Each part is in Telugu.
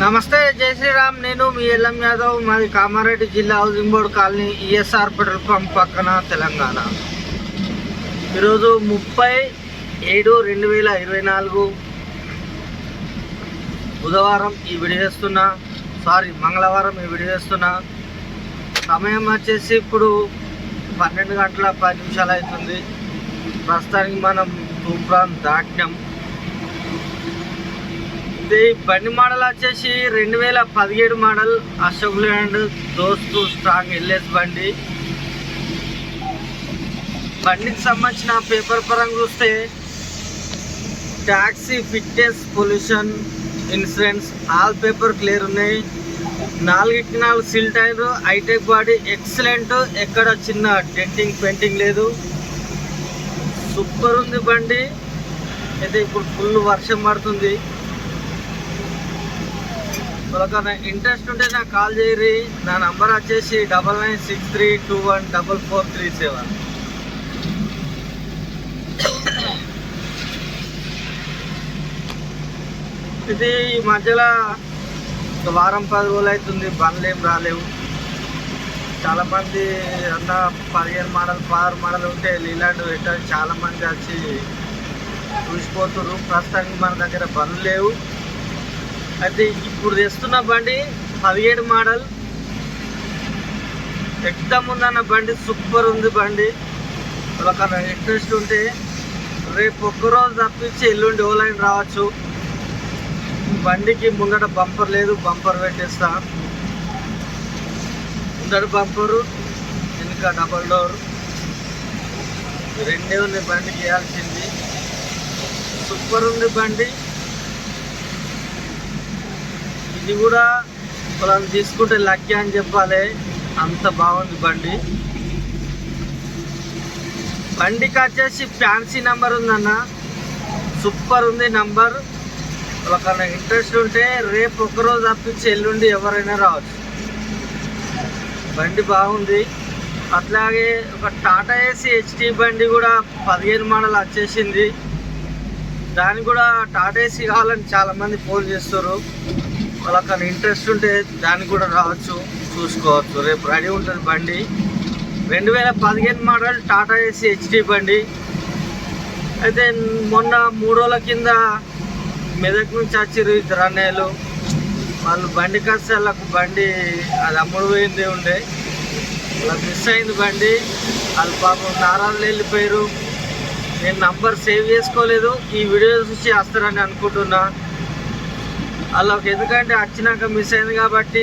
నమస్తే, జై శ్రీరామ్. నేను మీ ఎల్ఎం యాదవ్. మాది కామారెడ్డి జిల్లా housing board colony, ESR petrol pump పక్కన, తెలంగాణ. ఈరోజు 30/7/2024 బుధవారం ఈ వీడియో చేస్తున్నా. మంగళవారం ఈ వీడియో చేస్తున్నా. సమయం వచ్చేసి ఇప్పుడు 12 గంటల 10 నిమిషాలు అవుతుంది. ప్రస్తుతానికి మనం తూప్రాన్ దాటినాం. ఇది బండి మోడల్ వచ్చేసి 2017 model Ashok Leyland Dost strong LS బండి. బండికి సంబంధించిన పేపర్ పరంగా చూస్తే taxi, fitness, pollution, insurance all paper clear ఉన్నాయి. 4 seal tyre, hitech body, excellent. ఎక్కడ చిన్న డెంటింగ్ పెయింటింగ్ లేదు. సూపర్ ఉంది బండి. అయితే ఇప్పుడు ఫుల్ వర్షం పడుతుంది. వాళ్ళకన్నా ఇంట్రెస్ట్ ఉంటే నాకు కాల్ చేయరి. నా నంబర్ వచ్చేసి 9963214437. ఇది ఈ మధ్యలో వారం 10 రోజులు అవుతుంది, బండ్లు ఏం రాలేవు. చాలామంది అన్న 15 మోడల్ 16 మోడల్ ఉంటే లీలాండ్ పెట్టారు. చాలామంది వచ్చి చూసిపోతున్నారు. ప్రస్తుతానికి మన దగ్గర బండ్లు లేవు. అయితే ఇప్పుడు తెస్తున్న బండి 17 మోడల్. ఎక్దమ్ ఉందన్న బండి, సూపర్ ఉంది బండి. వాళ్ళకన్నా ఇంట్రెస్ట్ ఉంటే రేపు ఒక్కరోజు తప్పించి ఎల్లుండి ఓలైన్ రావచ్చు. బండికి ముందట బంపర్ లేదు, బంపర్ పెట్టేస్తా. ముందట బంపరు, వెనుక డబల్ డోర్, రెండే ఉంది బండికి వేయాల్సింది. సూపర్ ఉంది బండి. ఇది కూడా వాళ్ళని తీసుకుంటే లక్కీ అని చెప్పాలి, అంత బాగుంది బండి. బండికి వచ్చేసి ఫ్యాన్సీ నెంబర్ ఉందన్న, సూపర్ ఉంది నంబర్. వాళ్ళకన్నా ఇంట్రెస్ట్ ఉంటే రేపు ఒక్కరోజు తప్పించి ఎల్లుండి ఎవరైనా రావచ్చు. బండి బాగుంది. అట్లాగే ఒక టాటా ఏసీ హెచ్టీ బండి కూడా 15 మోడల్ వచ్చేసింది. దానికి కూడా టాటా ఏసీ కావాలని చాలామంది ఫోన్ చేస్తారు. వాళ్ళకన్నా ఇంట్రెస్ట్ ఉంటే దానికి కూడా రావచ్చు, చూసుకోవచ్చు. రేపు రెడీ ఉంటుంది బండి. 2015 మోడల్ టాటా ఏసీ హెచ్టీ బండి. అయితే మొన్న 3 రోజుల కింద మెదక్ నుంచి వచ్చిర్రు 2 అన్నయ్యలు. వాళ్ళు బండి కాస్తే వాళ్ళకు బండి అది అమ్ముడు పోయింది ఉండే, వాళ్ళకి మిస్ అయింది బండి. వాళ్ళు పాపం నారాలు వెళ్ళిపోయారు. నేను నంబర్ సేవ్ చేసుకోలేదు. ఈ వీడియో చూసి వస్తారని అనుకుంటున్నా. వాళ్ళకి ఎందుకంటే వచ్చినాక మిస్ అయింది కాబట్టి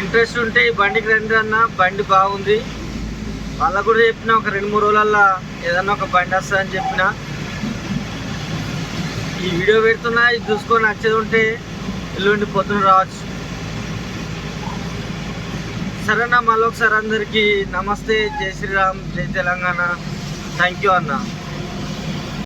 ఇంట్రెస్ట్ ఉంటే ఈ బండికి రండి అన్న, బండి బాగుంది. వాళ్ళకు కూడా చెప్పిన ఒక 2-3 రోజులల్లో ఏదన్నా ఒక బండి వస్తుందని చెప్పిన. ఈ వీడియో పెడుతున్నా, ఇది చూసుకొని నచ్చేది ఉంటే ఎల్లుండి పొద్దున రావచ్చు. సరేనా? మళ్ళీ ఒకసారి అందరికీ నమస్తే, జై శ్రీరామ్, జై తెలంగాణ. థ్యాంక్ యూ అన్న.